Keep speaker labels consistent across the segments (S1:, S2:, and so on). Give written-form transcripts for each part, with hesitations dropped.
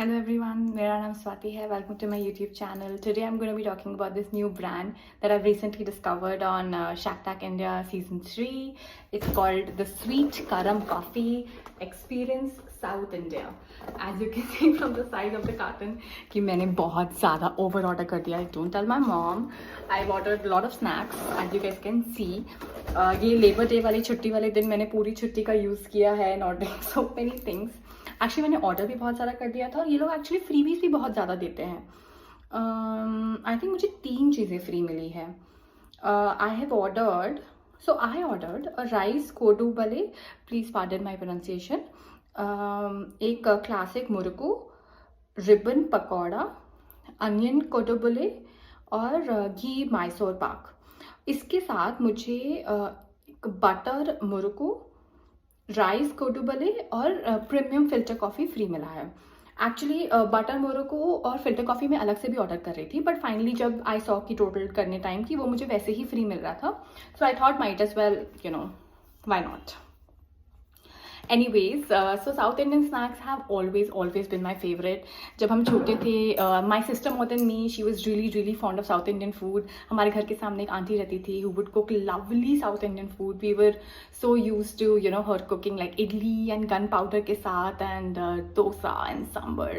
S1: Hello everyone, मेरा नाम स्वाति है. Welcome to my YouTube channel. Today I'm going to be talking about this new brand that I've recently discovered on Shark Tank India Season 3. It's called the Sweet Karam Coffee Experience South India. As you can see from the size of the carton कि मैंने बहुत ज़्यादा over order कर दिया. Don't tell my mom. I've ordered a lot of snacks as you guys can see. ये labour day वाली छुट्टी वाले दिन मैंने पूरी छुट्टी का यूज़ किया है in ordering so many things. Actually मैंने ऑर्डर भी बहुत सारा कर दिया था और ये लोग एक्चुअली फ्रीबीज भी बहुत ज़्यादा देते हैं. आई थिंक मुझे 3 चीज़ें फ्री मिली है. I have ordered I ordered a rice कोडू बले, प्लीज़ पार्डन माई प्रोनाउंसिएशन, एक क्लासिक मुर्कू, रिबन पकौड़ा, अनियन कोडोबले और घी मैसूर पाक. इसके साथ मुझे बटर मुर्कू, राइस कोटुबले और प्रीमियम फ़िल्टर कॉफ़ी फ्री मिला है. एक्चुअली बटर मोरोको और फ़िल्टर कॉफ़ी मैं अलग से भी ऑर्डर कर रही थी, बट फाइनली जब आई सॉ की टोटल करने टाइम की वो मुझे वैसे ही फ्री मिल रहा था. So I thought might as well, why not. Anyways, so South Indian snacks have always been my favorite. जब हम छोटे थे, my sister more than me, she was really fond of South Indian food. हमारे घर के सामने एक aunty रहती थी who would cook lovely South Indian food. We were so used to her cooking like idli and gunpowder के साथ and dosa and sambar.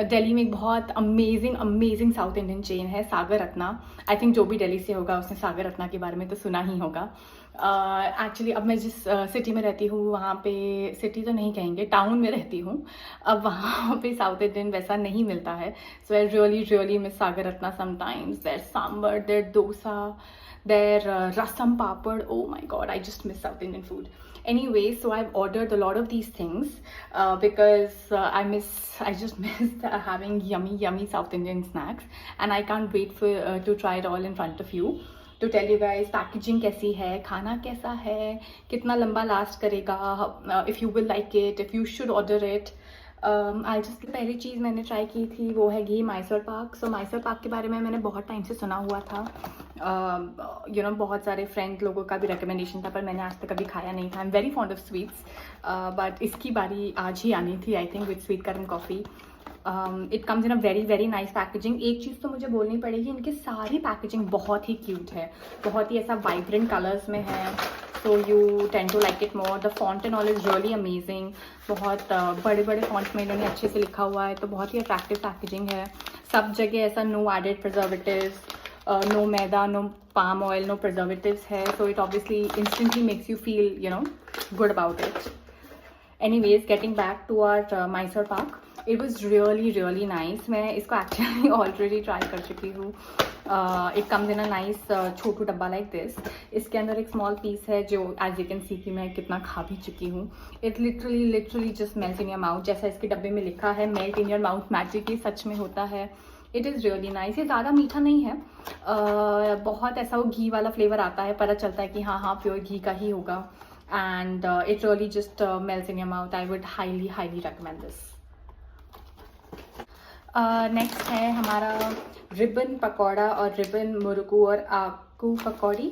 S1: Delhi में एक बहुत अमेजिंग साउथ इंडियन चेन है सागर रत्ना. आई थिंक जो भी दिल्ली से होगा उसने सागर रत्ना के बारे में तो सुना ही होगा. एक्चुअली अब मैं जिस सिटी में रहती हूँ वहाँ पे, सिटी तो नहीं कहेंगे, टाउन में रहती हूँ, अब वहाँ पे साउथ इंडियन वैसा नहीं मिलता है. So I really miss Sagar Ratna sometimes. Their sambar, their dosa, their rasam papad. Oh my god, I just miss South Indian food. Anyway, so I've ordered a lot of these things because I just miss having yummy South Indian snacks, and I can't wait for to try it all in front of you, to tell you guys packaging कैसी है, खाना कैसा है, कितना लंबा last करेगा, if you will like it, if you should order it. पहली चीज़ मैंने ट्राई की थी वो है घी मैसूर पाक. सो मैसूर पाक के बारे में मैंने बहुत टाइम से सुना हुआ था. बहुत सारे फ्रेंड लोगों का भी रिकमेंडेशन था, पर मैंने आज तक कभी खाया नहीं था. I am very fond of sweets, but इसकी बारी आज ही आनी थी I think with sweet Karam coffee. It comes in a very nice packaging. एक चीज़ तो मुझे बोलनी पड़ेगी, इनकी सारी पैकेजिंग बहुत ही क्यूट है, बहुत ही ऐसा वाइब्रेंट कलर्स में है. So you tend to like it more. The font and all is really amazing. बहुत बड़े फॉन्ट में इन्होंने अच्छे से लिखा हुआ है, तो बहुत ही अट्रैक्टिव पैकेजिंग है. सब जगह ऐसा no added preservatives, no maida, no palm oil, no preservatives है. So it obviously instantly makes you feel good about it. Anyways, getting back to our Mysore Pak, it was really nice. मैं इसको actually already try कर चुकी हूँ. It comes in a nice छोटू डब्बा like this. इसके अंदर एक small piece है जो as you can see कि मैं कितना खा भी चुकी हूँ. It literally just melts in your mouth. जैसा इसके डब्बे में लिखा है, melt in your mouth magic, ये सच में होता है. It is really nice. ये ज़्यादा मीठा नहीं है, बहुत ऐसा वो घी वाला फ्लेवर आता है, पता चलता है कि हाँ प्योर घी का ही होगा. And it really just melts in your mouth. I would highly recommend this. Next है हमारा रिबन पकौड़ा और रिबन मुर्कू और आकू पकौड़ी.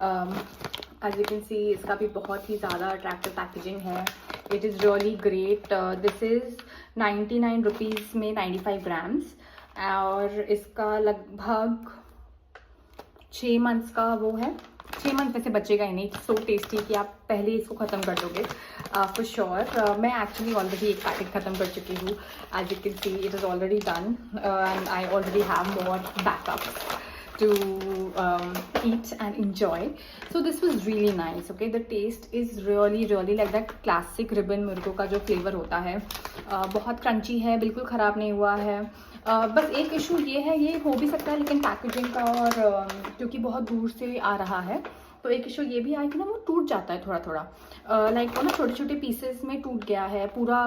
S1: As you can see, इसका भी बहुत ही ज़्यादा अट्रैक्टिव पैकेजिंग है. It is really great. This is 99 rupees में 95 ग्राम्स, और इसका लगभग 6 मंथ्स का वो है. 6 मंथ वैसे बचेगा ही नहीं. सो टेस्टी कि आप पहले इसको ख़त्म कर दोगे फॉर श्योर. मैं एक्चुअली ऑलरेडी एक पैकेट ख़त्म कर चुकी हूँ. As you can see it is already done and I already have more backup to eat and enjoy. So this was really nice. Okay, the taste is really like that classic ribbon मुर्गों का जो flavour होता है. बहुत crunchy है, बिल्कुल ख़राब नहीं हुआ है. बस एक इशू ये है, ये हो भी सकता है लेकिन पैकेजिंग का, और क्योंकि बहुत दूर से आ रहा है तो एक इशू ये भी आया कि ना वो टूट जाता है थोड़ा. लाइक वो ना छोटे पीसेस में टूट गया है. पूरा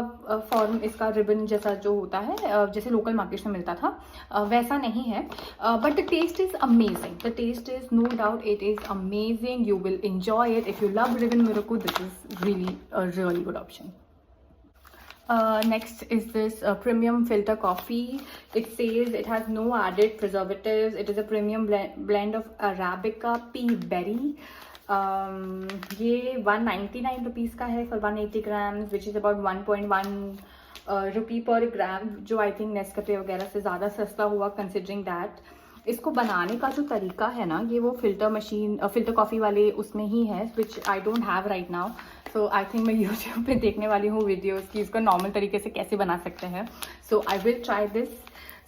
S1: फॉर्म इसका रिबन जैसा जो होता है, जैसे लोकल मार्केट में मिलता था वैसा नहीं है. But the taste is amazing. The taste is no doubt it is amazing. You will enjoy it. If you love ribbon muruku, this is really a really good option. Next is this premium filter coffee. It says it has no added preservatives. It is a premium blend of Arabica pea berry. ये 199 rupees का है for 180 grams, which is about 1.1 रुपी पर ग्राम, जो I think Nescafe वगैरह से ज़्यादा सस्ता हुआ कंसिडरिंग दैट। इसको बनाने का जो तरीका है ना, ये वो फ़िल्टर कॉफ़ी वाले उसमें ही है, which I don't have right now. So I think मैं यूट्यूब पे देखने वाली हूँ वीडियोज़ की इसको नॉर्मल तरीके से कैसे बना सकते हैं। So I will try this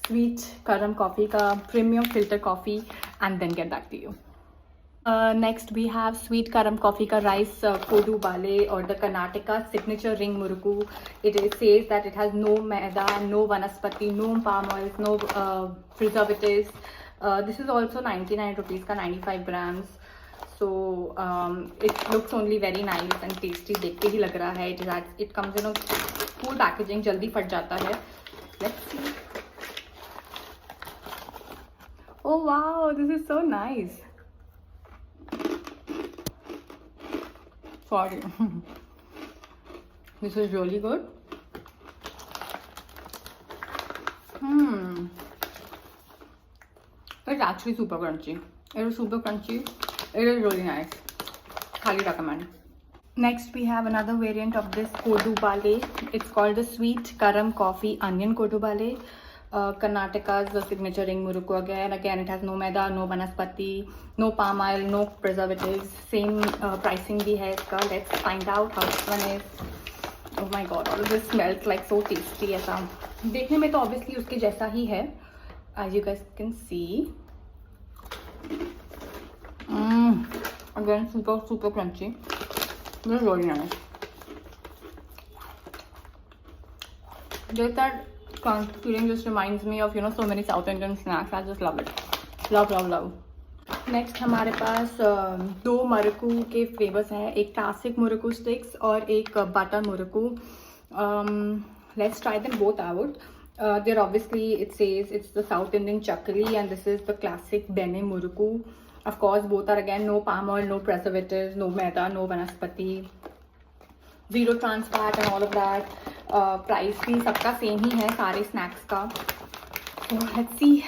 S1: Sweet Karam Coffee का premium filter coffee and then get back to you. Next we have sweet karam coffee ka rice kodu bale or the Karnataka signature ring muruku. It says that it has no maida, no vanaspati, no palm oils, no preservatives. This is also 99 rupees ka 95 grams. So it looks only very nice and tasty. देख के ही लग रहा है. It comes in a cool packaging. जल्दी फट जाता है. Let's see. Oh wow, this is so nice. Sorry. This is really good. It's actually super crunchy. It is super crunchy. It is really nice. Highly recommend. Next we have another variant of this kodu bale. It's called the sweet karam coffee onion kodu bale. Karnataka's signature ring muruku again it has no maida, no vanaspati, no palm oil, no preservatives. Same pricing bhi hai iska. Let's find out how this one is. Oh my god, all of this smells like so tasty. ऐसा देखने में तो obviously उसके जैसा ही है, as you guys can see. Again super crunchy. This is really nice. Just that feeling just reminds me of so many South Indian snacks. I just love it. Love. Next हमारे पास दो मुरुकू के flavours हैं, एक classic मुरुकू sticks और एक butter मुरुकू. Let's try them both out. They're obviously, it says it's the South Indian chakli and this is the classic bene muruku. Of course both are again no palm oil, no preservatives, no maida, no vanaspati, zero trans fat and all of that. Price भी सबका same ही है सारे snacks का. So let's see.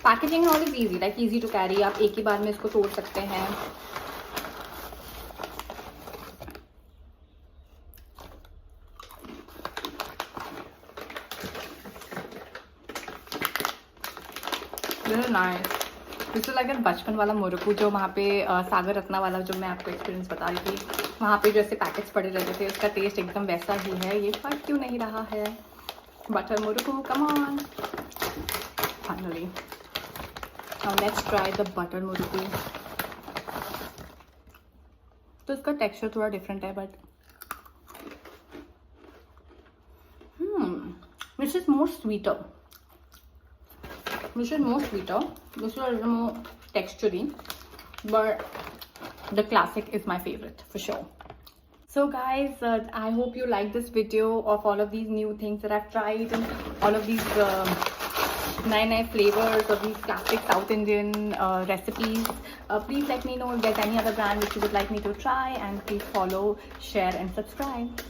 S1: Packaging all is easy, like easy to carry. आप एक ही बार में इसको तोड़ सकते हैं. This is nice. This is like बचपन वाला मुरुकू जो वहाँ पे सागर रत्ना वाला जो मैं आपको एक्सपीरियंस बता रही थी, वहाँ पे जैसे पैकेट्स पड़े रहते थे, उसका टेस्ट एकदम वैसा ही है. ये फट क्यों नहीं रहा है? Butter murukku, come on. Finally now let's try the butter murukku. तो इसका टेक्सचर थोड़ा डिफरेंट है but this is more sweeter. This is more sweeter. This is a little more textury, but the classic is my favorite for sure. So guys, I hope you like this video of all of these new things that I've tried and all of these nice flavors of these classic South Indian recipes. Please let me know if there's any other brand which you would like me to try, and please follow, share and subscribe.